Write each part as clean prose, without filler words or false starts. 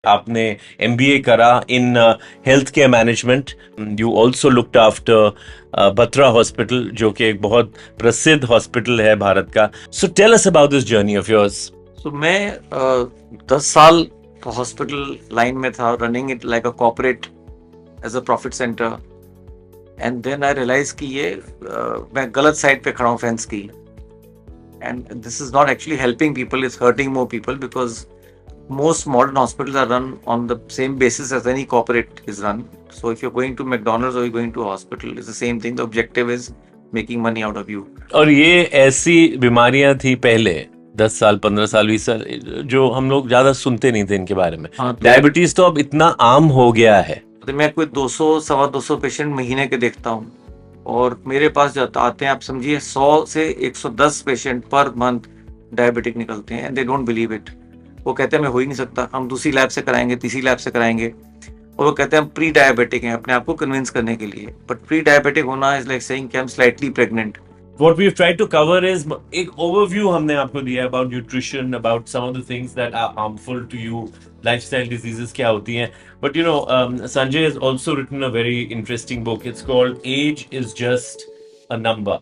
आपने एमबीए करा in health care management. You also looked after Batra hospital, जो कि एक बहुत प्रसिद्ध हॉस्पिटल है भारत का. So tell us about this journey of yours. तो मैं 10 साल हॉस्पिटल लाइन में था, running it like a corporate as a profit centre. And then I realise कि ये मैं गलत साइड पे खड़ा हूँ फेंस की. And this is not actually helping people, is hurting more people because most modern hospitals are run on the same basis as any corporate is run. So if you're going to McDonald's or you're going to a hospital, it's the same thing. The objective is making money out of you. और ये ऐसी बीमारियां थी पहले 10 साल 15 साल 20 साल, जो हम लोग ज्यादा सुनते नहीं थे इनके बारे में. हाँ, डायबिटीज तो अब इतना आम हो गया है. तो मैं कोई 200 सवा 200 पेशेंट महीने के देखता हूँ. और मेरे पास जाता आते हैं, आप समझिए 100 से 110 पेशेंट पर मंथ डायबिटिक निकलते हैं. And they don't believe it. वो कहते हैं मैं हो ही नहीं सकता, हम दूसरी लैब से कराएंगे, तीसरी लैब से कराएंगे. और वो कहते हैं हम प्री डायबिटिक हैं, अपने आप को कन्विंस करने के लिए. बट प्री डायबिटिक होना इज लाइक सेइंग कि I am slightly pregnant. What we've tried to cover is एक overview हमने आपको दिया है about nutrition, about some of the things that are harmful to you, lifestyle diseases क्या होती हैं. But you know, Sanjay has also written a very interesting book. It's called Age is Just a Number.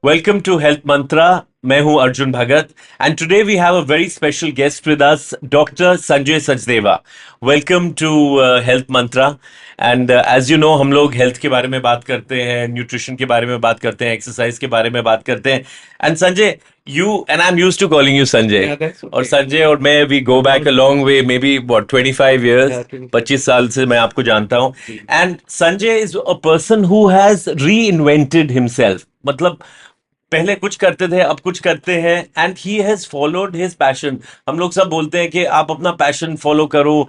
Welcome to Health Mantra. मैं हूं अर्जुन भगत and today we have a very special guest with us, Dr. Sanjay Sachdeva. Welcome to Health Mantra. And as you know, हम लोग health के बारे में बात करते हैं, न्यूट्रिशन के बारे में बात करते हैं, एक्सरसाइज के बारे में बात करते हैं. And Sanjay, you and I'm used to calling you Sanjay. Yeah, that's okay. और संजय और मैं we go back a long way, maybe what 25 years. Yeah, 25. 25 साल से मैं आपको जानता हूं. And Sanjay is a person who has reinvented himself. मतलब पहले कुछ करते थे, अब कुछ करते हैं. And he has followed his passion. हम लोग सब बोलते हैं कि आप अपना पैशन फॉलो करो.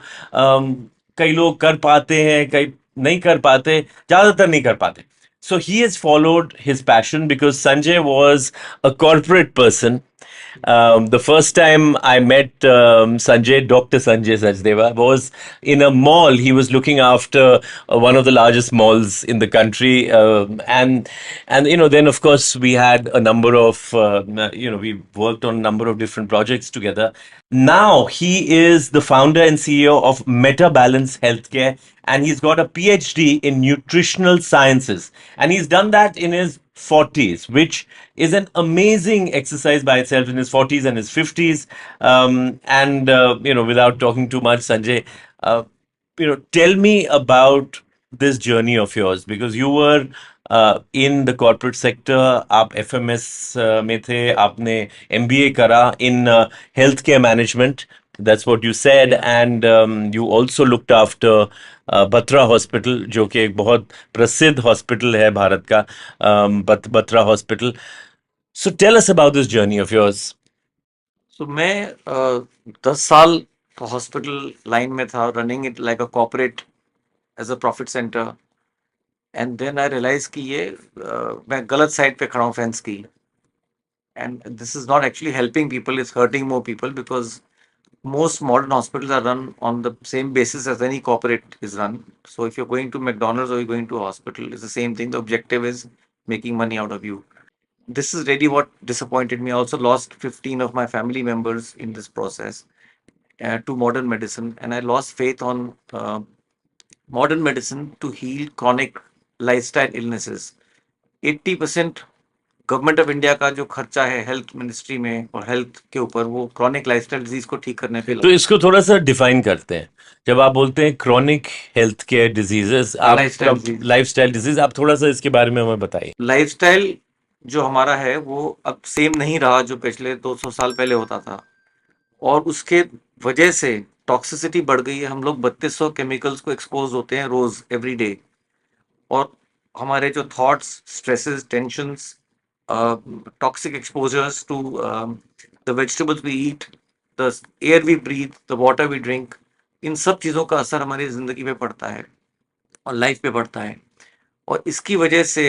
कई लोग कर पाते हैं, कई नहीं कर पाते, ज्यादातर नहीं कर पाते. So he has followed his passion because Sanjay was a corporate person. The first time I met Sanjay, Dr. Sanjay Sachdeva, was in a mall. He was looking after one of the largest malls in the country, and you know, then of course we had a number of we worked on a number of different projects together. Now he is the founder and CEO of Meta Balance Healthcare, and he's got a PhD in nutritional sciences, and he's done that in his 40s, which is an amazing exercise by itself, in his 40s and his 50s. Without talking too much, Sanjay, tell me about this journey of yours, because you were in the corporate sector. आप FMS में थे, आपने MBA करा in health care management. That's what you said. And you also looked after Batra hospital, जो कि एक बहुत प्रसिद्ध हॉस्पिटल है भारत का. Batra hospital. So tell us about this journey of yours. तो मैं 10 साल हॉस्पिटल लाइन में था, running it like a corporate as a profit centre. And then I realise कि ये मैं गलत साइड पे खड़ा हूँ फेंस की. And this is not actually helping people, is hurting more people because most modern hospitals are run on the same basis as any corporate is run. So if you're going to McDonald's or you're going to a hospital, it's the same thing. The objective is making money out of you. This is really what disappointed me. I also lost 15 of my family members in this process to modern medicine, and I lost faith on modern medicine to heal chronic lifestyle illnesses. 80% government of India का जो खर्चा है health ministry में और health के ऊपर, वो chronic lifestyle disease को ठीक करने पे तो इसको थोड़ा सा डिफाइन करते हैं. जब आप बोलते हैं क्रॉनिक हेल्थ केयर डिजीजेस, आप लाइफस्टाइल डिजीज, आप थोड़ा सा इसके बारे में हमें बताइए. लाइफस्टाइल जो हमारा है वो अब सेम नहीं रहा जो पिछले 200 साल पहले होता था. और उसके वजह से टॉक्सिसिटी बढ़ गई है. हम लोग 3200 केमिकल्स को एक्सपोज होते हैं रोज, एवरी डे. और हमारे जो thoughts, stresses, tensions, toxic exposures to the vegetables we eat, the air we breathe, the water we drink, इन सब चीज़ों का असर हमारी ज़िंदगी पे पड़ता है और लाइफ पे पड़ता है. और इसकी वजह से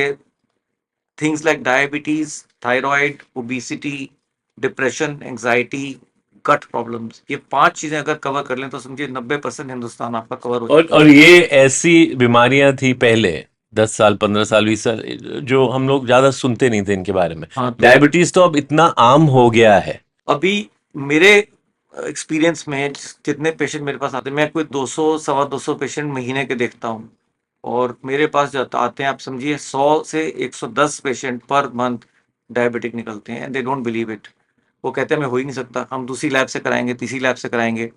things like diabetes, thyroid, obesity, depression, anxiety, gut problems, ये 5 चीज़ें अगर कवर कर लें तो समझिए 90% हिंदुस्तान आपका कवर हो जाएगा. और ये ऐसी बीमारियां थी पहले 10 साल, 15 साल, 20 साल, जो हम लोग ज्यादा सुनते नहीं थे इनके बारे में। हाँ, तो डायबिटीज तो अब इतना आम हो गया है। अभी मेरे एक्सपीरियंस में जितने पेशेंट मेरे पास आते हैं, मैं कोई 200 सवा 200 पेशेंट महीने के देखता हूँ, और मेरे पास जो आते हैं, आप समझिए 100 से 110 पेशेंट पर मंथ डायबिटिक निकलते हैं, and they don't believe it. वो कहते हैं मैं हो ही नहीं सकता, हम दूसरी लैब से कराएंगे, तीसरी लैब से कराएंगे,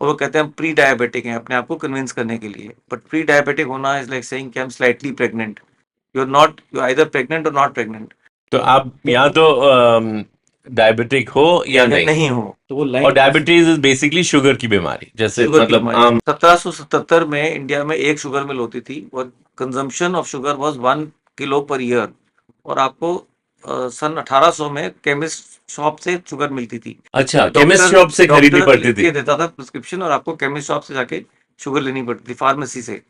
और वो कहते हैं हम प्री डायबिटिक हैं, अपने आप को कन्विंस करने के लिए। बट प्री डायबिटिक होना इज लाइक सेइंग कि I am slightly pregnant. You are not, you are either pregnant और नॉट प्रेग्नेंट। तो आप या तो डायबिटिक हो या या नहीं। नहीं हो, तो वो और line diabetes is basically sugar की बीमारी, जैसे शुगर की मतलब बीमारी। आम। 1777 में इंडिया में एक शुगर मिल होती थी, और consumption of sugar was 1 kilo per year. और आपको सन 1800 में केमिस्ट शॉप से शुगर मिलती थी। अच्छा, केमिस्ट डॉक्टर शॉप से खरीदनी डॉक्टर पड़ती लिख थी। के देता था प्रिस्क्रिप्शन, और आपको केमिस्ट शॉप से जाके शुगर लेनी पड़ती थी, फार्मेसी से।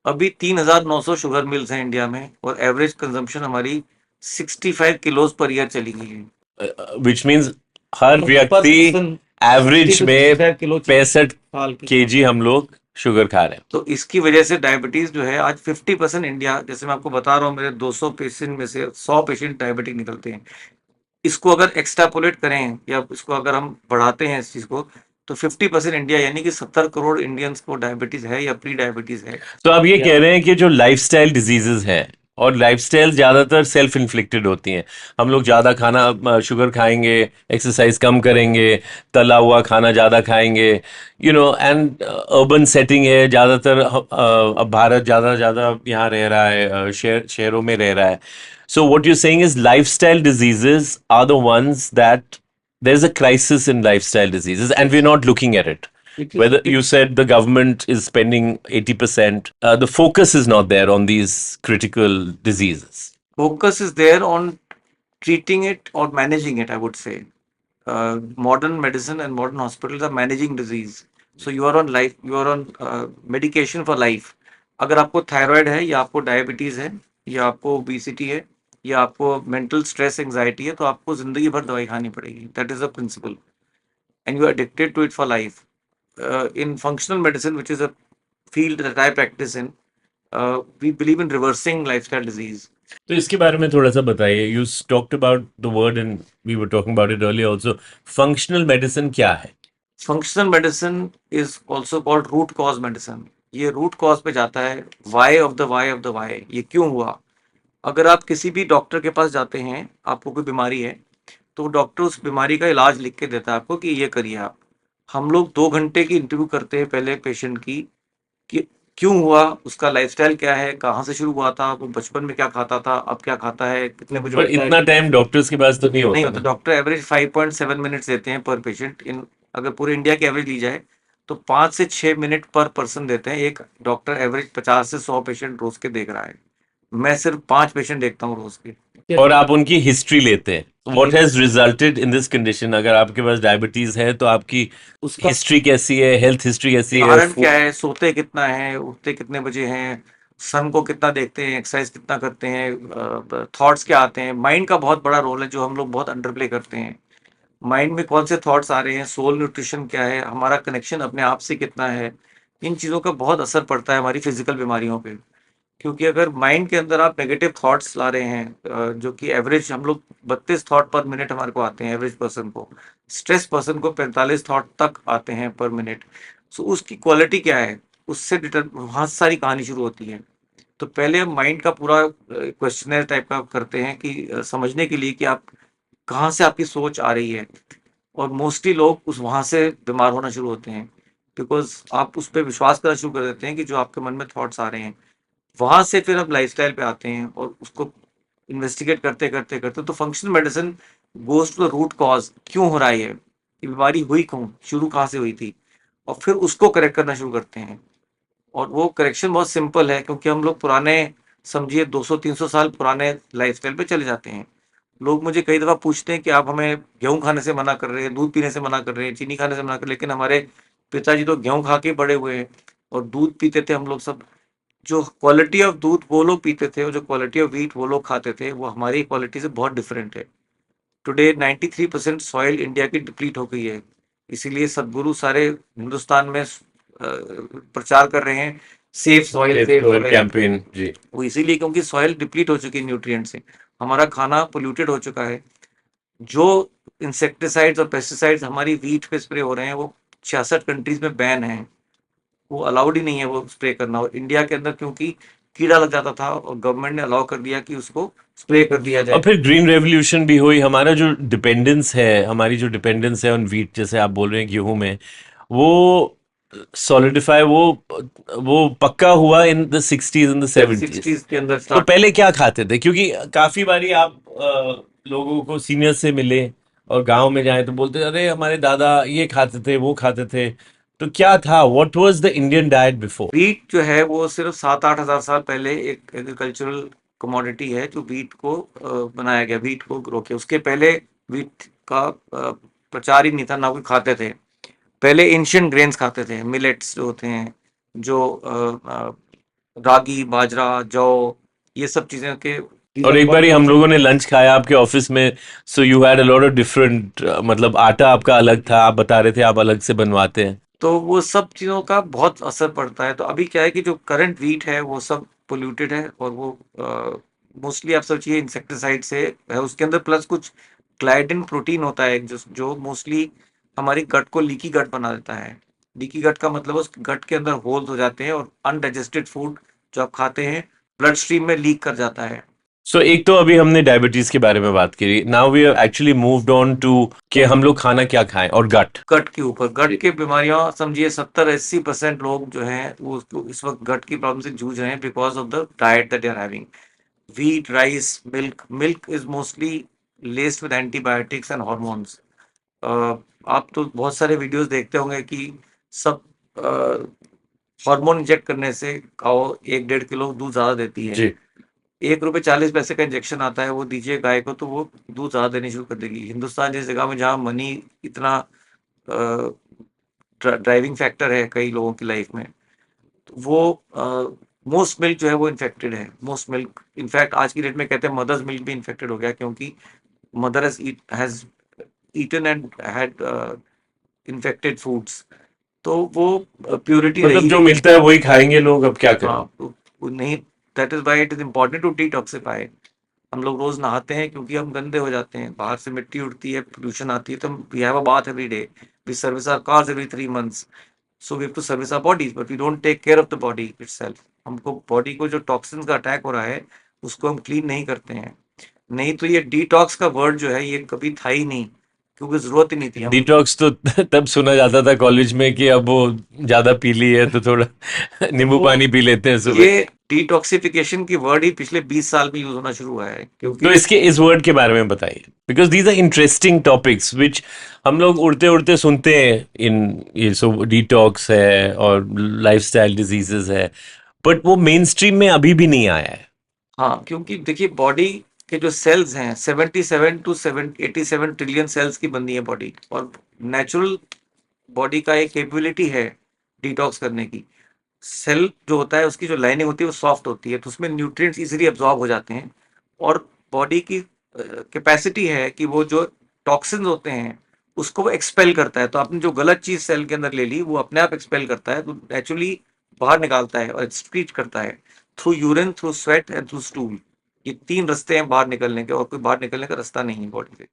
अभी 3900 शुगर मिल्स हैं इंडिया में, और एवरेज कंजम्पशन हमारी 65 किलोज पर ईयर चली गई है। विच मीन्स हर पर व्यक्ति पर्सन 60 एवरेज टू में 65 किलो 65 साल की। केजी हम लोग शुगर खा रहे हैं। तो इसकी वजह से डायबिटीज जो है आज 50% इंडिया, जैसे मैं आपको बता रहा हूँ, मेरे 200 पेशेंट में से 100 पेशेंट डायबिटिक निकलते हैं। इसको अगर एक्सट्रापोलेट करें, या इसको अगर हम बढ़ाते हैं इस चीज को, तो 50% इंडिया, यानी कि 70 करोड़ इंडियंस को डायबिटीज है या प्री डायबिटीज है। तो आप ये या कह रहे हैं कि जो लाइफस्टाइल डिजीजेस हैं, और लाइफस्टाइल ज्यादातर सेल्फ इन्फ्लिक्टेड होती हैं। हम लोग ज्यादा खाना, शुगर खाएंगे, एक्सरसाइज कम करेंगे, तला हुआ खाना ज्यादा खाएंगे, एंड अर्बन सेटिंग है ज्यादातर। अब भारत ज्यादा ज्यादा यहाँ रह रहा है, शहरों में रह रहा है। So what you saying is lifestyle diseases are the ones that there's a crisis in lifestyle diseases and we're not looking at it. it is Whether you said the government is spending 80%, the focus is not there on these critical diseases. focus is there on treating it or managing it, I would say. Modern medicine and modern hospitals are managing disease. So you are on medication for life. अगर आपको thyroid है, या आपको diabetes है, या आपको obesity है, या आपको मेंटल स्ट्रेस एंजाइटी है, तो आपको जिंदगी भर दवाई खानी पड़ेगी। That is a principle, and you are addicted to it for life. In functional medicine, which is a field that I practice in, we believe in reversing lifestyle disease. तो इसके बारे में थोड़ा सा बताइए। You talked about the word and we were talking about it earlier also. Functional medicine क्या है? Functional medicine is also called root cause medicine. ये रूट कॉज पे जाता है, why of the why of the why, ये क्यों हुआ। अगर आप किसी भी डॉक्टर के पास जाते हैं, आपको कोई बीमारी है, तो डॉक्टर उस बीमारी का इलाज लिख के देता है आपको कि ये करिए आप। हम लोग 2 घंटे की इंटरव्यू करते हैं पहले पेशेंट की, कि क्यों हुआ, उसका लाइफस्टाइल क्या है, कहाँ से शुरू हुआ था, वो बचपन में क्या खाता था, अब क्या खाता है, कितने बजे पर उठता है। इतना टाइम डॉक्टर्स के पास तो नहीं नहीं होता होता। ना। डॉक्टर एवरेज 5.7 मिनट्स देते हैं पर पेशेंट। इन अगर पूरे इंडिया की एवरेज ली जाए, तो 5 से 6 मिनट पर पर्सन देते हैं। एक डॉक्टर एवरेज 50 से 100 पेशेंट रोज के देख रहा है। मैं सिर्फ 5 पेशेंट देखता हूँ रोज के। और आप उनकी हिस्ट्री लेते हैं। What has resulted in this condition? अगर आपके पास डायबिटीज है तो आपकी उसका हिस्ट्री कैसी है, हेल्थ हिस्ट्री कैसी है? कारण क्या है, सोते कितना है, उठते कितने बजे हैं, सन को कितना देखते हैं, एक्सरसाइज कितना करते हैं, थॉट्स क्या आते हैं। माइंड का बहुत बड़ा रोल है, जो हम लोग बहुत अंडर प्ले करते हैं। माइंड में कौन से थॉट्स आ रहे हैं, सोल न्यूट्रिशन क्या है, हमारा कनेक्शन अपने आप से कितना है। इन चीज़ों का बहुत असर पड़ता है हमारी फिजिकल बीमारियों पे। क्योंकि अगर माइंड के अंदर आप नेगेटिव थॉट्स ला रहे हैं, जो कि एवरेज हम लोग 32 थॉट पर मिनट हमारे को आते हैं एवरेज पर्सन को, स्ट्रेस पर्सन को 45 थॉट तक आते हैं पर मिनट। सो उसकी क्वालिटी क्या है, उससे डिटर वहाँ से सारी कहानी शुरू होती है। तो पहले हम माइंड का पूरा क्वेश्चनर टाइप का करते हैं, कि समझने के लिए कि आप कहाँ से आपकी सोच आ रही है। और मोस्टली लोग उस वहाँ से बीमार होना शुरू होते हैं, बिकॉज आप उस पर विश्वास करना शुरू कर देते हैं कि जो आपके मन में थॉट्स आ रहे हैं। वहां से फिर हम लाइफस्टाइल पे आते हैं, और उसको इन्वेस्टिगेट करते करते करते, तो functional medicine goes to the root cause, क्यों हो रहा है ये बीमारी, हुई क्यों, शुरू कहाँ से हुई थी, और फिर उसको करेक्ट करना शुरू करते हैं। और वो करेक्शन बहुत सिंपल है, क्योंकि हम लोग पुराने, समझिए 200-300 साल पुराने लाइफस्टाइल पे चले जाते हैं। लोग मुझे कई दफ़ा पूछते हैं कि आप हमें गेहूँ खाने से मना कर रहे हैं, दूध पीने से मना कर रहे हैं, चीनी खाने से मना कर रहे हैं, लेकिन हमारे पिताजी तो गेहूँ खा के बड़े हुए हैं, और दूध पीते थे हम लोग सब। जो क्वालिटी ऑफ दूध वो लोग पीते थे, और जो क्वालिटी ऑफ व्हीट वो लोग खाते थे, वो हमारी क्वालिटी से बहुत डिफरेंट है। टुडे 93% सॉइल इंडिया की डिप्लीट हो गई है। इसीलिए सदगुरु सारे हिंदुस्तान में प्रचार कर रहे हैं save soil, save save soil soil. Campaign जी। वो इसीलिए क्योंकि सॉइल डिप्लीट हो चुकी है न्यूट्रिएंट से, हमारा खाना पोल्यूटेड हो चुका है। जो इंसेक्टिसाइड्स और पेस्टिसाइड्स हमारी वीट पे स्प्रे हो रहे हैं वो 66 कंट्रीज में बैन है, वो अलाउड ही नहीं है वो स्प्रे करना। और इंडिया के अंदर क्योंकि कीड़ा लग जाता था और गवर्नमेंट ने अलाउ कर दिया कि उसको स्प्रे कर दिया और जाए। फिर ग्रीन रेवोल्यूशन भी हुई। हमारा जो डिपेंडेंस है, हमारी जो डिपेंडेंस है ऑन व्हीट, जैसे आप बोल रहे हैं गेहूं में, वो सॉलिडिफाई, वो पक्का हुआ in the 60s and the 70s। 60s के अंदर तो स्टार्ट। पहले क्या खाते थे? क्योंकि काफी बारी आप लोगों को सीनियर से मिले और गांव में जाए तो बोलते अरे हमारे दादा ये खाते थे, वो खाते थे। तो क्या था, what was the Indian diet before? Wheat जो है वो सिर्फ 7-8 हजार साल पहले एक एग्रीकल्चरल कमोडिटी है जो वीट को बनाया गया, वीट को ग्रो किया। उसके पहले वीट का प्रचार ही नहीं था, ना कोई खाते थे। पहले एंशियंट ग्रेन्स खाते थे, मिलेट्स जो होते हैं, जो रागी, बाजरा, जौ, ये सब चीजें के और एक बारी हम लोगों ने लंच खाया आपके ऑफिस में, so you had a lot of different, मतलब आटा आपका अलग था, आप बता रहे थे आप अलग से बनवाते हैं। तो वो सब चीज़ों का बहुत असर पड़ता है। तो अभी क्या है कि जो करंट वीट है वो सब पोल्यूटेड है, और वो मोस्टली आप सोचिए इंसेक्टिसाइड से है उसके अंदर, प्लस कुछ ग्लाइडिन प्रोटीन होता है जो जो मोस्टली हमारी गट को लीकी गट बना देता है। लीकी गट का मतलब उस गट के अंदर होल्स हो जाते हैं और अनडाइजेस्टेड फूड जो आप खाते हैं ब्लड स्ट्रीम में लीक कर जाता है। सो एक तो अभी हमने डायबिटीज के बारे में बात करी, now we actually moved on to कि हम लोग खाना क्या खाएं, और गट। गट के ऊपर, गट की बीमारियां समझिए 70-80% लोग जो हैं वो इस वक्त गट की प्रॉब्लम से जूझ रहे हैं because of the diet that they are having. wheat, rice, milk. Milk is mostly laced with antibiotics and hormones. आप तो बहुत सारे वीडियोस देखते होंगे कि सब हार्मोन इंजेक्ट करने से काऊ 1-1.5 किलो दूध ज्यादा देती है। जी। 1 रुपए 40 पैसे का इंजेक्शन आता है, वो दीजिए गाय को तो वो दूध ज्यादा देनी शुरू कर देगी। हिंदुस्तान जैसी जगह में जहाँ मनी इतना ड्राइविंग फैक्टर है कई लोगों की लाइफ में, तो वो मोस्ट मिल्क जो है वो इन्फेक्टेड है। मोस्ट मिल्क इनफैक्ट आज की डेट में कहते हैं मदर्स मिल्क भी इन्फेक्टेड हो गया, क्योंकि mother has eaten and had infected foods. तो वो प्योरिटी मतलब रही जो नहीं। मिलता है वही खाएंगे लोग, अब क्या करें। हाँ, वो नहीं। That is why it is important to detoxify. हम लोग रोज नहाते हैं क्योंकि हम गंदे हो जाते हैं, बाहर से मिट्टी उड़ती है, पोल्यूशन आती है, तो we have a bath every day, we service our cars every 3 months. So we have to service our bodies, but we don't take care of the body itself. हमको बॉडी को जो टॉक्सिन का attack हो रहा है उसको हम clean नहीं करते हैं। नहीं तो ये डिटॉक्स का वर्ड जो है ये कभी था ही नहीं, क्योंकि जरूरत ही नहीं थी। हम डिटॉक्स तो तब सुना जाता था कॉलेज में कि अब वो ज्यादा पी ली है तो थोड़ा नींबू वो पानी पी लेते हैं सुबह। ये डिटॉक्सिफिकेशन की वर्ड ही पिछले 20 साल में यूज होना शुरू हुआ है, तो क्योंकि इसके इस वर्ड के बारे में बताइए, because these are interesting topics which हम लोग उड़ते उड़ते सुनते हैं इन, ये सब डिटॉक्स है और लाइफस्टाइल डिजीजेस है, बट वो मेन स्ट्रीम में अभी भी नहीं आया है। हाँ, क्योंकि देखिए बॉडी के जो सेल्स हैं 77 to 87 ट्रिलियन सेल्स की बनी है बॉडी, और नेचुरल बॉडी का एक कैपेबिलिटी है डिटॉक्स करने की। सेल जो होता है उसकी जो लाइनिंग होती है वो सॉफ्ट होती है, तो उसमें न्यूट्रिएंट्स इजीली एब्जॉर्ब हो जाते हैं। और बॉडी की कैपेसिटी है कि वो जो टॉक्सिन्स होते हैं उसको वो एक्सपेल करता है। तो आपने जो गलत चीज सेल के अंदर ले ली वो अपने आप एक्सपेल करता है, तो नेचुरली बाहर निकालता है और एक्सक्रीट करता है through urine, through sweat and through stool. ये 3 रास्ते हैं बाहर निकलने के, और कोई बाहर निकलने का रास्ता नहीं है बॉडी से।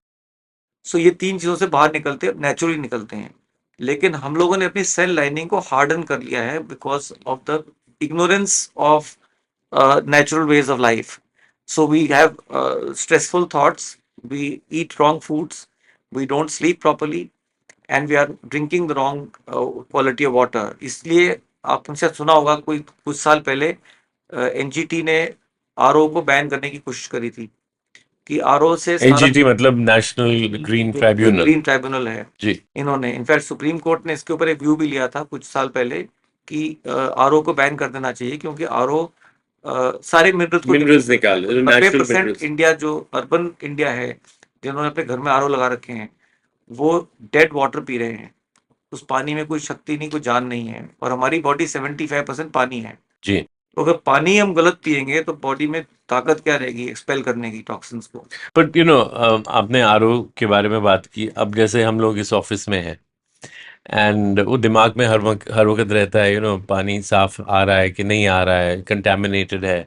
सो ये 3 चीजों से बाहर निकलते हैं, नेचुरली निकलते हैं। लेकिन हम लोगों ने अपनी सेल लाइनिंग को हार्डन कर लिया है because of the ignorance of natural ways of life. So we have stressful thoughts, we eat wrong foods, we don't sleep properly, and we are drinking the wrong quality of water. इसलिए आपने शायद सुना होगा कोई कुछ साल पहले NGT ने आरओ को बैन करने की कोशिश करी थी, कि आरओ से सारा एनजीटी मतलब national green tribunal. Green tribunal है। जी। इन्होंने इनफैक्ट सुप्रीम कोर्ट ने इसके ऊपर एक व्यू भी लिया था कुछ साल पहले कि आरओ को बैन कर देना चाहिए, क्योंकि आरओ सारे मिनरल्स को मिनरल्स निकाल, 90% नेचुरल। इंडिया जो अर्बन इंडिया है जिन्होंने अपने घर में आरओ लगा रखे हैं वो डेड वाटर पी रहे हैं। उस पानी में कोई शक्ति नहीं, कोई जान नहीं है, और हमारी बॉडी 75% पानी है। जी। तो अगर पानी हम गलत पियेंगे तो बॉडी में ताकत क्या रहेगी एक्सपेल करने की टॉक्सिन्स को। बट यू नो, आपने आरओ के बारे में बात की, अब जैसे हम लोग इस ऑफिस में हैं, एंड वो दिमाग में हर वक्त रहता है, पानी साफ आ रहा है कि नहीं आ रहा है, कंटेमिनेटेड है।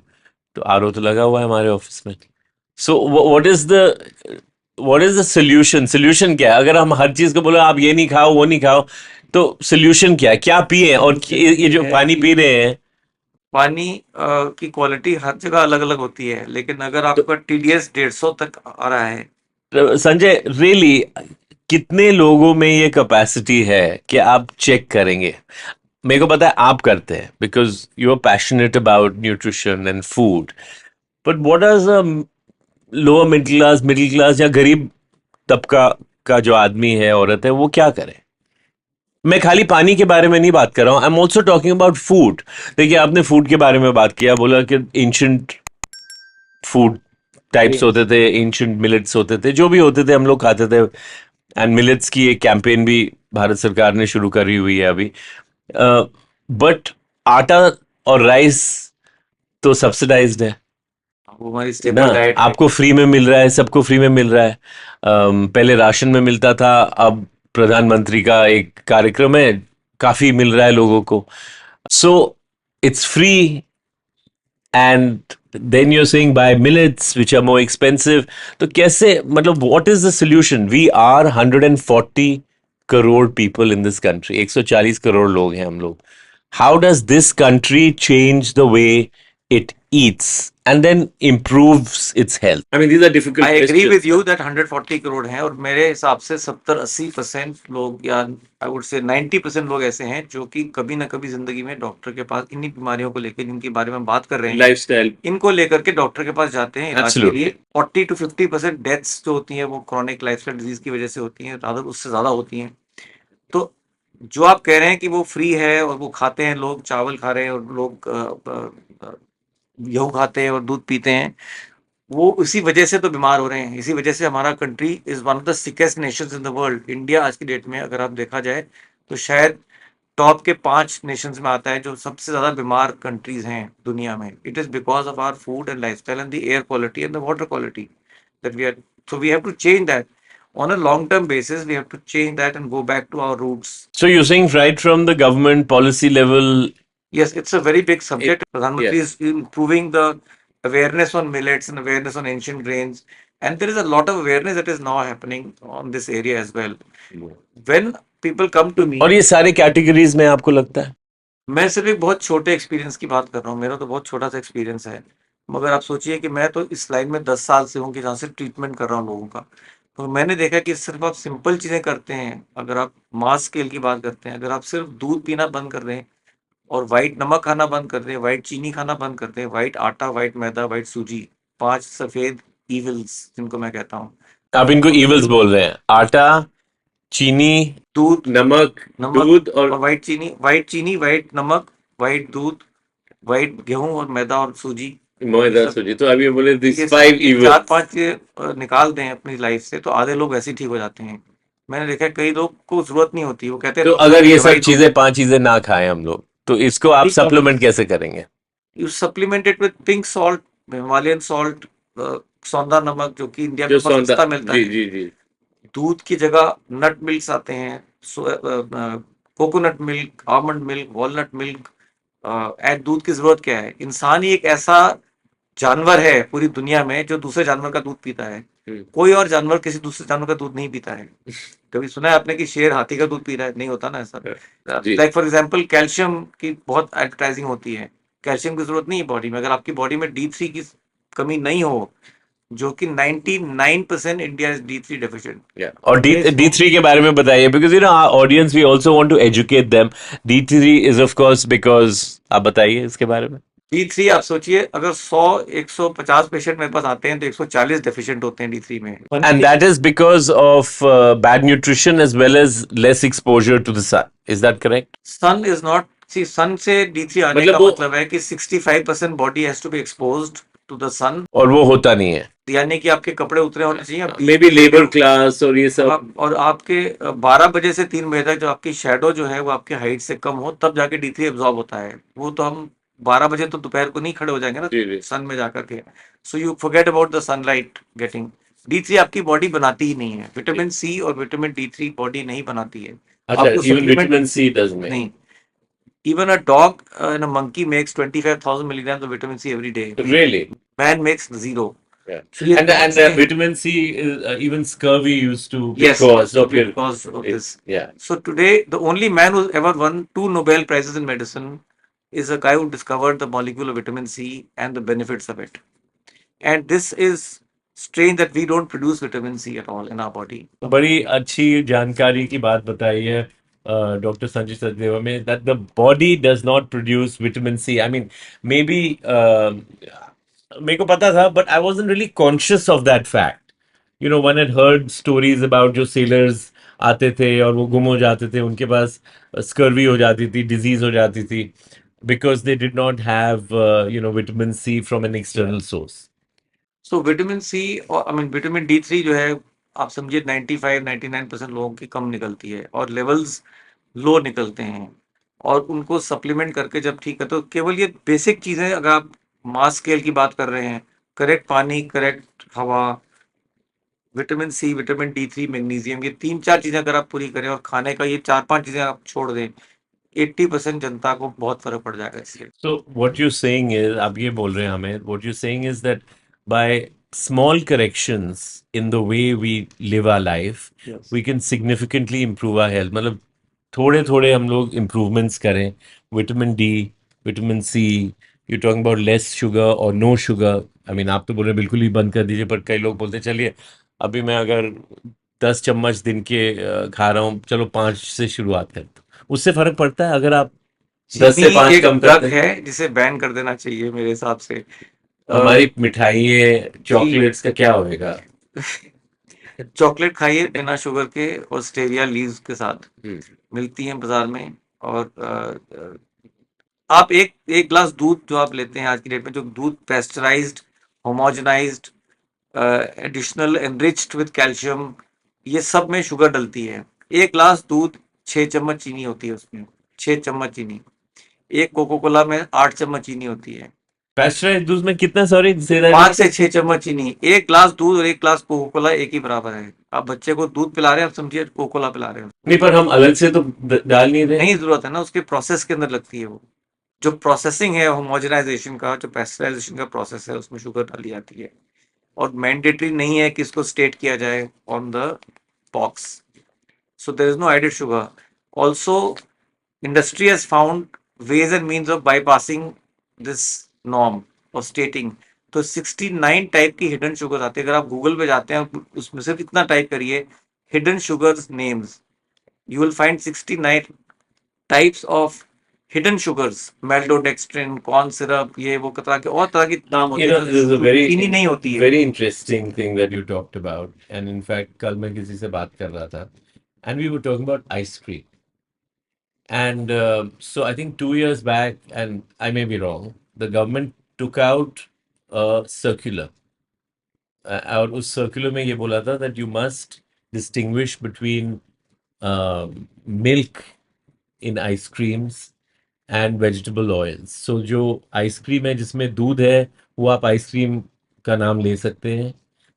तो आरओ तो लगा हुआ है हमारे ऑफिस में। So what is the solution क्या है? अगर हम हर चीज को बोले आप ये नहीं खाओ वो नहीं खाओ, तो सोल्यूशन क्या है? क्या पिए? और ये जो है पानी कि पी रहे हैं पानी की क्वालिटी हर जगह अलग अलग होती है, लेकिन अगर तो आपका टीडीएस 150 तक आ रहा है। संजय, रियली कितने लोगों में ये कैपेसिटी है कि आप चेक करेंगे? मेरे को पता है आप करते हैं, because you are passionate about nutrition and food. But what are lower middle class या गरीब तबका का जो आदमी है, औरत है, वो क्या करे? मैं खाली पानी के बारे में नहीं बात कर रहा हूँ, I am also talking about food. देखिए, आपने फूड के बारे में बात किया, बोला कि एंशंट फूड टाइप्स Yes. होते थे, एंशंट मिलेट्स होते थे, जो भी होते थे हम लोग खाते थे। एंड मिलेट्स की एक कैंपेन भी भारत सरकार ने शुरू करी हुई है अभी। बट आटा और राइस तो सब्सिडाइज्ड है वो हमारी ना, स्टेपल डाइट है। आपको फ्री में मिल रहा है, सबको फ्री में मिल रहा है। पहले राशन में मिलता था, अब प्रधानमंत्री का एक कार्यक्रम है, काफी मिल रहा है लोगों को। So it's free, and then you're saying buy millets which are more expensive। तो कैसे, मतलब what is the solution? We are 140 crore people in this country, 140 crore लोग हैं हम लोग। How does this country change the way it eats and then improves its health? I mean, these are difficult I agree questions. With you that 140 crore हैं, और मेरे हिसाब से 70-80% लोग, या आई वुड से 90% लोग ऐसे हैं जो कि कभी ना कभी जिंदगी में डॉक्टर के पास इन्हीं बीमारियों को लेकर, जिनके बारे में हम बात कर रहे हैं, Lifestyle. इनको लेकर के डॉक्टर के पास जाते हैं इलाज के Absolutely. लिए। 40-50% डेथ्स जो होती हैं वो क्रॉनिक लाइफस्टाइल डिजीज की वजह से होती हैं, rather उससे ज्यादा होती हैं। तो जो आप कह रहे हैं कि वो फ्री है और वो खाते हैं, लोग चावल खा रहे हैं और लोग गेहूं खाते हैं और दूध पीते हैं, वो इसी वजह से तो बीमार हो रहे हैं। इसी वजह से हमारा country is one of the सिकेस्ट Nations in the world. India आज की डेट में अगर आप देखा जाए तो शायद टॉप के 5 नेशंस में आता है जो सबसे ज्यादा बीमार कंट्रीज हैं दुनिया में। It is because of our food and lifestyle and the air quality and the water quality that we are. So we have to change that on a long term basis. We have to change that and go back to our roots. So you're saying right from the government policy level? Yes, it's a very big subject. Pradhan Mantri Yes. is improving the awareness on millets and awareness on ancient grains. And there is a lot of awareness that is now happening on this area as well. When people come to me, और ये सारे categories में आपको लगता है? मैं सिर्फ एक बहुत छोटे एक्सपीरियंस की बात कर रहा हूँ, मेरा तो बहुत छोटा सा एक्सपीरियंस है। मगर आप सोचिए कि मैं तो इस लाइन में 10 साल से हूँ कि जहाँ से ट्रीटमेंट कर रहा हूँ लोगों का। तो मैंने देखा कि सिर्फ आप सिंपल चीज़ें करते हैं, अगर आप मास स्केल की बात करते हैं, अगर आप सिर्फ दूध पीना बंद कर दें और व्हाइट नमक खाना बंद कर दें, व्हाइट चीनी खाना बंद कर दें, व्हाइट आटा, व्हाइट मैदा, व्हाइट सूजी, 5 सफेद इविल्स जिनको मैं कहता हूँ, आप इनको इवल्स बोल रहे हैं? आटा, चीनी, दूध, नमक, नमक दूध और और व्हाइट चीनी, व्हाइट नमक, व्हाइट दूध, व्हाइट गेहूं और मैदा और सूजी, ये मैदा, सब सूजी। तो अभी बोले दिस ये 5 ये इवल्स। 4-5 निकाल दें अपनी लाइफ से तो आधे लोग ऐसे ही ठीक हो जाते हैं। मैंने देखा है कई लोग को जरूरत नहीं होती, वो कहते हैं तो डॉक्टर अगर की ये सब दवाई दो। चीजें, 5 चीजें ना खाएं हम लोग, तो इसको आप ठीक, सप्लीमेंट कैसे करेंगे? You supplement it with pink salt, Himalayan salt, सौंदा नमक जो कि इंडिया जो में बहुत सौंदा, सस्ता मिलता जी है। जी जी। दूध की जगह नट मिल्क आते हैं, coconut milk, almond milk, walnut milk. And दूध की जरूरत क्या है? इंसान ही एक ऐसा जानवर है पूरी दुनिया में जो दूसरे जानवर का दूध पीता है। कोई और जानवर किसी दूसरे जानवर का दूध नहीं पीता है। कभी सुना है आपने कि शेर हाथी का दूध पी रहा है? नहीं होता ना ऐसा। जी। लाइक फॉर एग्जांपल कैल्शियम की बहुत एडवर्टाइजिंग होती है। कैल्शियम की जरूरत नहीं है बॉडी में। अगर आपकी बॉडी में D3 की कमी नहीं हो, जो कि 99% इंडिया इज D3 डेफिशिएंट। और D3 के बारे में बताइए, because audience we also want to educate them. D3 is of course because, आप बताइए इसके बारे में। D3 आप सोचिए, अगर 100-150 पेशेंट मेरे पास आते हैं तो 140 डेफिशिएंट होते हैं D3 में। And that is because of bad nutrition as well as less exposure to the sun. Is that correct? Sun is not, see sun से D3 आने मतलब का वो, मतलब है कि 65% body has to be exposed to the sun. और वो होता नहीं है। यानी कि आपके कपड़े उतरे होने चाहिए, मे बी लेबर क्लास और ये सब। और आपके 12 बजे से 3 बजे तक जो आपकी शेडो जो है वो आपकी हाइट से कम हो, तब जाके D3 एब्जॉर्ब होता है। वो तो हम 12 बजे तो दोपहर को नहीं खड़े हो जाएंगे ना जी जी। सन में जाकर के। So you forget about the sunlight getting. D3 आपकी बॉडी बनाती ही नहीं है, विटामिन सी और विटामिन D3 बॉडी नहीं बनाती है, अच्छा, आपको even supplement vitamin C does make. नहीं। Even a dog and a monkey makes 25,000 milligrams of vitamin C every day. Really? Man makes zero. Yeah. So ये दो And चीजें, vitamin C is even scurvy used to be yes, caused to of be it. because of this. Yeah. So today, the only man who's ever won 2 Nobel Prizes in medicine is a guy who discovered the molecule of vitamin C and the benefits of it. And this is strange that we don't produce vitamin C at all in our body. बड़ी अच्छी जानकारी की बात बताई है doctor Sanjay Sachdeva में, that the body does not produce vitamin C. I mean, maybe मेरे को पता था, but I wasn't really conscious of that fact. You know, one had heard stories about जो sailors आते थे और वो गुम हो जाते थे, उनके पास स्कर्वी हो जाती थी, डिजीज हो जाती थी, because they did not have vitamin C from an external source. So vitamin C और आई मीन विटामिन D3 जो है, आप समझिए 95-99% लोगों की कम निकलती है और लेवल्स लो निकलते हैं, और उनको सप्लीमेंट करके जब ठीक है, तो केवल ये बेसिक चीजें, अगर आप मास स्केल की बात कर रहे हैं, करेक्ट पानी, करेक्ट हवा, vitamin C, vitamin D3, magnesium, ये 3-4 चीजें अगर आप पूरी करें और खाने का ये 4-5 चीजें आप छोड़ दें, 80% जनता को बहुत फर्क पड़ जाएगा इससे। So what you're saying is, आप ये बोल रहे हैं हमें, what you're saying is that by small corrections in the way we live our life, Yes. we can significantly improve our health. मतलब थोड़े थोड़े हम लोग improvements करें, vitamin D, vitamin C, you're talking about less sugar or no sugar. I mean, आप तो बोल रहे हैं बिल्कुल ही बंद कर दीजिए, पर कई लोग बोलते हैं चलिए अभी मैं अगर 10 चम्मच दिन के खा रहा हूँ, चलो 5 से शुरुआत करता हूँ, उससे फर्क पड़ता है अगर आप 10 से चीनी 5 एक कम ड्रग करते हैं। है जिसे बैन कर देना चाहिए मेरे हिसाब से। हमारी मिठाई चॉकलेट्स का क्या होएगा? चॉकलेट खाइए बिना शुगर के और स्टेविया लीव्स के साथ, हम्म। मिलती हैं बाजार में। और आप एक एक ग्लास दूध जो आप लेते हैं आज की डेट में, जो दूध pasteurized, homogenized, additional enriched with calcium, ये सब में शुगर डलती है। एक ग्लास दूध 6 चम्मच चीनी होती है उसमें, 6 चम्मच चीनी। एक कोको कोला में 8 चम्मच चीनी होती है। पैस्चराइज्ड दूध में कितना, सॉरी, से 5 से 6 चम्मच चीनी। एक ग्लास दूध और एक ग्लास कोको कोला एक ही बराबर है। आप बच्चे को दूध पिला रहे हैं, आप समझिए कोको कोला पिला रहे हो। नहीं, पर हम अलग से तो डाल नहीं रहे। नहीं जरूरत है ना, उसके प्रोसेस के अंदर लगती है वो। जो प्रोसेसिंग है होमोजेनाइजेशन का, जो पेस्चराइजेशन का प्रोसेस है, उसमें शुगर डाली जाती है। और मैंडेटरी नहीं है कि इसको स्टेट किया जाए on the box. So there is no added sugar. Also industry has found ways and means of bypassing this norm और स्टेटिंग। तो 69 टाइप की हिडन शुगर आती है। अगर आप गूगल पे जाते हैं, उसमें सिर्फ इतना टाइप करिए, hidden sugars names, you will find 69 types of hidden sugars. Maltodextrin, corn syrup, ये वो तरह के और तरह के नाम होते You know, हैं, this is a जो very चीनी नहीं होती है। very interesting thing that you talked about, and in fact कल मैं किसी से बात कर रहा था, and we were talking about ice cream, and so I think 2 years back, and I may be wrong, the government took out a circular, और उस सर्कुलर में ये बोला था that you must distinguish between milk in ice creams and vegetable oils. So जो ice cream है जिसमें दूध है, वो आप आइसक्रीम का नाम ले सकते हैं,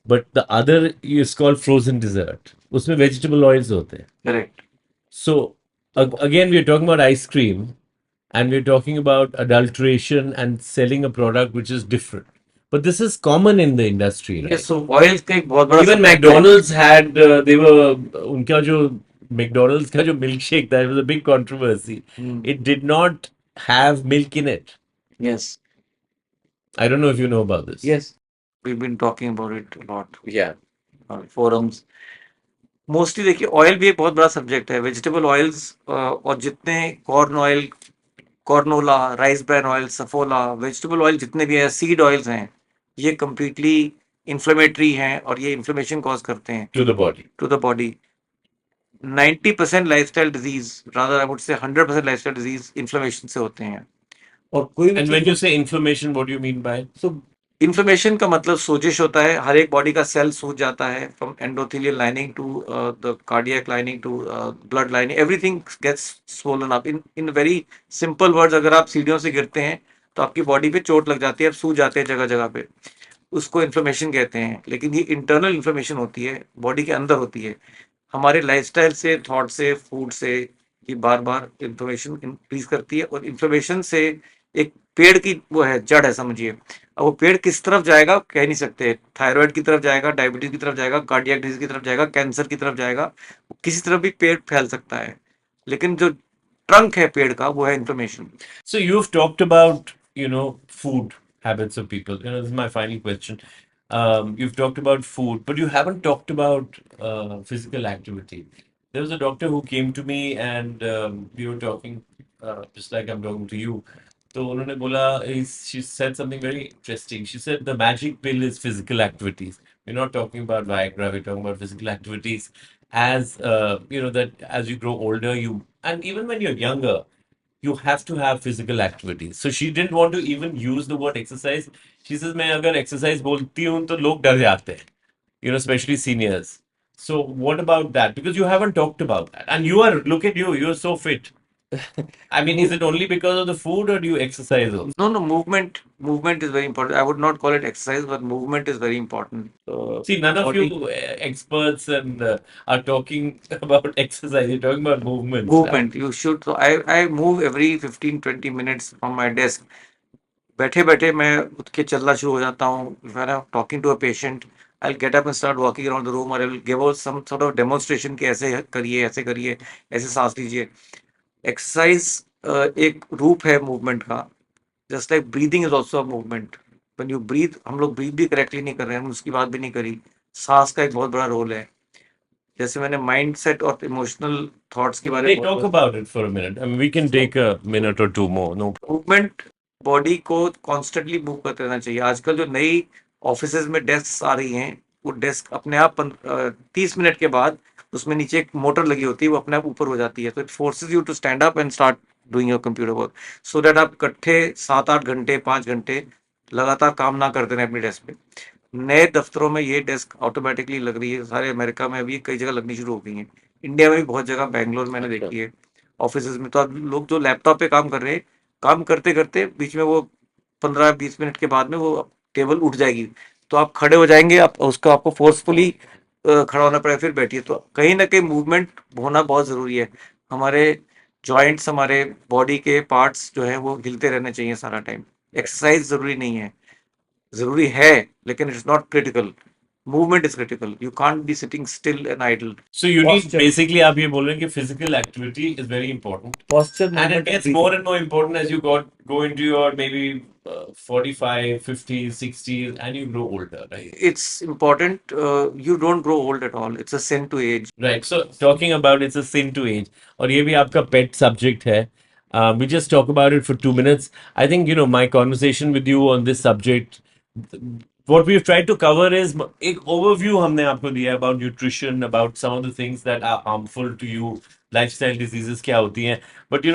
but the other is called frozen dessert, उसमें वेजिटेबल ऑयल्स होते हैं। Correct. So again, we are talking about ice cream, and we're talking about adulteration and selling a product which is different. But this is common in the industry, ये right? सो oil का एक बहुत बड़ा Even subject है। McDonald's had they were उनका जो McDonald's का जो milk shake that was a big controversy. It did not have milk in it. Yes. I don't know if you know about this. Yes. We've been talking about it a lot Yeah. on forums. Mostly देखिए, oil भी एक बहुत बड़ा subject है। Vegetable oils और जितने corn oil, canola, rice bran oil, Saffola, vegetable oil जितने भी हैं, सीड ऑयल्स हैं, ये कंप्लीटली इन्फ्लेमेटरी हैं और ये इन्फ्लेमेशन कॉज करते हैं To the body. To the body. 90% lifestyle disease, rather I would say 100% lifestyle disease inflammation से होते हैं। और कोई भी And when you say inflammation, what do you mean by? So inflammation का मतलब सोजिश होता है। हर एक बॉडी का सेल सूज जाता है, from endothelial lining to the cardiac lining to blood lining, everything gets swollen up. In very simple words, अगर आप सीढ़ियों से गिरते हैं तो आपकी बॉडी पे चोट लग जाती है, आप सूज जाते हैं जगह जगह पे। उसको इन्फ्लेमेशन कहते हैं, लेकिन ये इंटरनल इन्फ्लेमेशन होती है, बॉडी के अंदर होती है। हमारे लाइफस्टाइल से, थॉट से, फूड से ये बार-बार इन्फ्लेमेशन इंक्रीज़ करती है, और इन्फ्लेमेशन से एक पेड़ की वो है, जड़ है समझिए। अब वो पेड़ किस तरफ जाएगा कह नहीं सकते। थायराइड की तरफ जाएगा, डायबिटीज़ की तरफ जाएगा, कार्डियक डिजीज़ की तरफ जाएगा, कैंसर की तरफ जाएगा, किसी तरफ भी पेड़ फैल सकता है। लेकिन जो ट्रंक है पेड़ का वो है inflammation. So you've talked about, food habits of people. This is my final question. You've talked about food, but you haven't talked about physical activity. There was a doctor who came to me, and we were talking just like I'm talking to you. So उन्होंने बोला, she said something very interesting. She said the magic pill is physical activities. We're not talking about Viagra. We're talking about physical activities. As that as you grow older, and even when you're younger, you have to have physical activities. So she didn't want to even use the word exercise. She says, मैं अगर exercise बोलती हूँ तो लोग डर जाते हैं, especially seniors. So what about that? Because you haven't talked about that. And look at you, you're so fit. I mean, is it only because of the food or do you exercise also? No, no, movement is very important. I would not call it exercise, but movement is very important. See, none of Body you experts and are talking about exercise. You're talking about movements. movement, you should. So I move every 15-20 minutes from my desk. बैठे बैठे मैं उठ के चलना शुरू हो जाता हूँ। When I am talking to a patient, I will get up and start walking around the room, और I will give some sort of demonstration कि ऐसे करिए, ऐसे सांस लीजिए। एक्सरसाइज एक रूप है मूवमेंट का। Just like breathing is also a movement. When you breathe, हम लोग ब्रीथ भी करेक्टली नहीं कर रहे हैं, हम उसकी बात भी नहीं करी। सांस का एक बहुत बड़ा रोल है। जैसे मैंने माइंड सेट और इमोशनल थॉट्स के बारे Hey, में talk about it for a minute. I mean, we can take a minute or two more. No. Movement, body को कॉन्स्टेंटली मूव करते रहना चाहिए। आजकल जो नई ऑफिसेज में डेस्क आ रही हैं, वो डेस्क अपने आप 30 मिनट के बाद उसमें नीचे एक मोटर लगी होती है, वो अपने आप ऊपर हो जाती है। तो it forces you to stand up and start doing your computer work, so that आप इकट्ठे 7-8 घंटे 5 घंटे लगातार काम ना करते रहें अपनी डेस्क पे। नए दफ्तरों में ये डेस्क ऑटोमेटिकली लग रही है, सारे अमेरिका में अभी कई जगह लगनी शुरू हो गई हैं। इंडिया में भी बहुत जगह, बैंगलोर मैंने देखी है ऑफिसेज में। तो अब लोग जो लैपटॉप पे काम कर रहे हैं, काम करते करते बीच में वो 15-20 मिनट के बाद में वो टेबल उठ जाएगी, तो आप खड़े हो जाएंगे, आप उसको आपको फोर्सफुली खड़ा होना पड़ेगा, फिर बैठिए। तो कहीं ना कहीं मूवमेंट होना बहुत ज़रूरी है। हमारे जॉइंट्स, हमारे बॉडी के पार्ट्स जो है वो हिलते रहने चाहिए सारा टाइम। एक्सरसाइज ज़रूरी नहीं है, ज़रूरी है, लेकिन it's not critical. Movement is critical. You can't be sitting still and idol. So you need Posture. basically आप ये बोल रहे हैं कि physical activity is very important, Posture, and it movement and gets breathing. more and more important as you go into your maybe 45, 50s, 60s, and you grow older, right? It's important. You don't grow old at all. It's a sin to age. Right. So talking about it's a sin to age, और ये भी आपका pet subject है. We just talk about it for 2 minutes. I think my conversation with you on this subject, what we've tried to cover is एक overview हमने आपको दिया about nutrition, about some of the things that are harmful to you, lifestyle diseases क्या होती हैं. But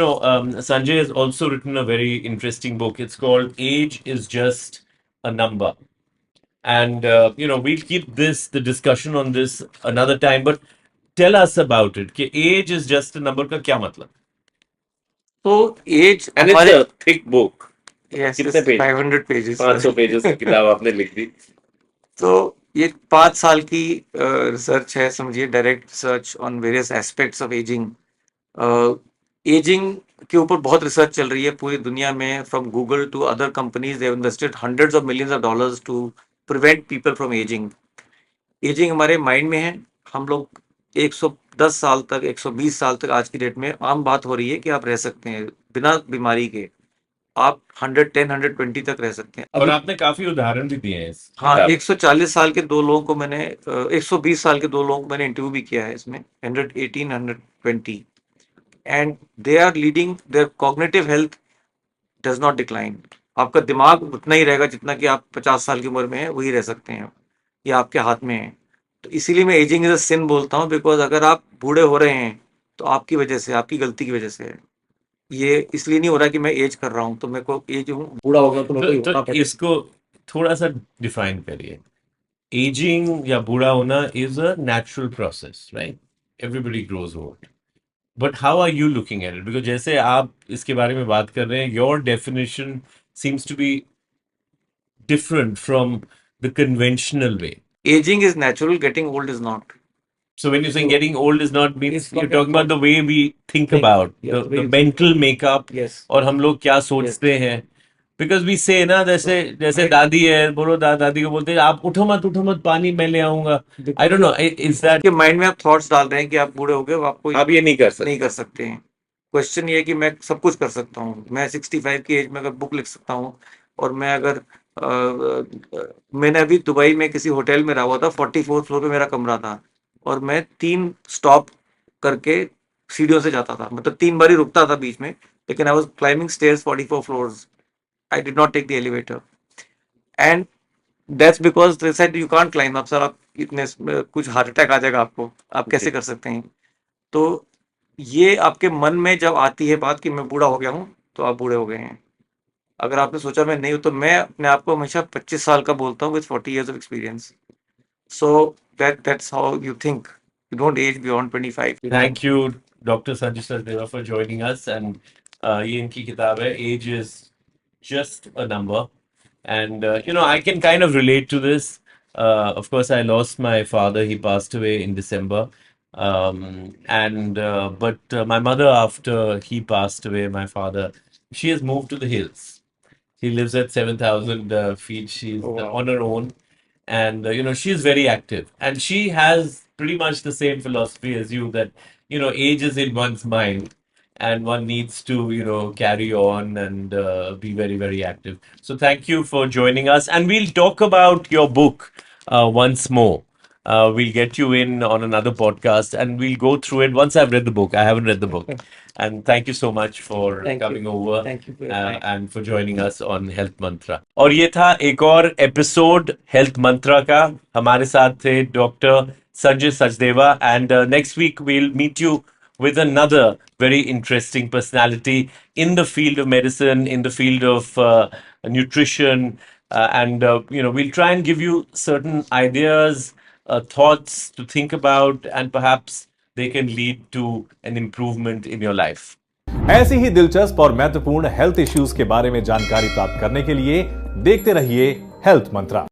Sanjay has also written a very interesting book. It's called Age is Just a Number. And we'll keep the discussion on this another time. But tell us about it. कि age is just a number का क्या मतलब? तो as And it's हमारे, a thick book. Yes, कितने page? 500 pages. 500 pages की किताब आपने लिख दी. तो ये 5 साल की रिसर्च है, समझिए, direct research on various aspects of ageing. Ageing के ऊपर बहुत रिसर्च चल रही है पूरी दुनिया में। From Google to other companies, they have invested hundreds of millions of dollars to prevent people from ageing. Ageing हमारे माइंड में है। हम लोग 110 साल तक, 120 साल तक आज की डेट में आम बात हो रही है कि आप रह सकते हैं बिना बीमारी के। आप 110, 120 तक रह सकते हैं और अभी। आपने काफी उदाहरण भी दिए हैं इस हाँ, किताब में. 140 साल के दो लोगों को मैंने 120 साल के दो लोगों को मैंने इंटरव्यू भी किया है इसमें, 118, 120, and they are leading, their cognitive health does not decline. आपका दिमाग उतना ही रहेगा जितना कि आप 50 साल की उम्र में है, वही रह सकते हैं। ये आपके हाथ में है। तो इसीलिए मैं एजिंग इज अ सिन बोलता हूँ, बिकॉज अगर आप बूढ़े हो रहे हैं तो आपकी वजह से, आपकी गलती की वजह से है। ये इसलिए नहीं हो रहा कि मैं एज कर रहा हूँ तो मेरे को एज हूँ, बूढ़ा हो गया तो मेरे को ये तो होना पड़ेगा। इसको थोड़ा सा डिफाइन करिए. एजिंग या बूढ़ा होना is a natural process, right? Everybody grows old. But how are you looking at it? Because जैसे आप इसके बारे में बात कर रहे हैं, your definition seems to be different from the conventional way. Aging is natural, getting old is not. So when you're saying getting old is not means It's you're not talking about the way we think about yeah, the way the you think mental about makeup yes, और हम लोग क्या सोचते हैं because we say ना जैसे जैसे मैं दादी है बोलो दादी को बोलते हैं आप उठो मत पानी मैं ले आऊंगा I don't know is that आपके माइंड में आप थॉट्स डाल रहे हैं कि आप बूढ़े हो गए, वो आपको आप ये नहीं कर सकते नहीं कर सकते हैं। क्वेश्चन ये है कि मैं सब कुछ कर सकता हूँ। मैं 65 की एज में अगर बुक लिख सकता हूँ, और मैं अगर मैंने अभी दुबई में किसी होटल में रहा हुआ था, 44 फ्लोर पे मेरा कमरा था, और मैं 3 स्टॉप करके सीढ़ियों से जाता था। मतलब 3 बार ही रुकता था बीच में, लेकिन I was climbing stairs 44 floors. I did not take the elevator, and that's because they said you can't climb. आप सर, आप इतने कुछ हार्ट अटैक आ जाएगा आपको, आप कैसे कर सकते हैं? तो ये आपके मन में जब आती है बात कि मैं बूढ़ा हो गया हूँ, तो आप बूढ़े हो गए हैं। अगर आपने सोचा मैं नहीं हूँ, तो मैं अपने आप को हमेशा 25 साल का बोलता हूँ, with 40 years of experience. So that's how you think. You don't age beyond 25। Thank you, Dr. Sanjay Sachdeva, for joining us. And ये इनकी किताब है Age is Just a Number. And you know, I can kind of relate to this. Of course, I lost my father. He passed away in December. And but my mother, after he passed away, my father, she has moved to the hills. She lives at 7,000 feet. She's Oh, wow. on her own. And, you know, she's very active. And she has pretty much the same philosophy as you that, you know, age is in one's mind and one needs to, you know, carry on and be very, very active. So thank you for joining us. And we'll talk about your book once more. We'll get you in on another podcast and we'll go through it once I've read the book. I haven't read the book. And thank you so much for Thank coming you. over Thank you for your time. and for joining us on Health Mantra. और ये था एक और episode health मंत्रा का. हमारे साथ थे doctor Sanjay Sachdeva and next week we'll meet you with another very interesting personality in the field of medicine, in the field of nutrition, and you know, we'll try and give you certain ideas, thoughts to think about, and perhaps they can lead to an improvement in your life. ऐसी ही दिलचस्प और महत्वपूर्ण health issues के बारे में जानकारी प्राप्त करने के लिए देखते रहिए हेल्थ मंत्रा।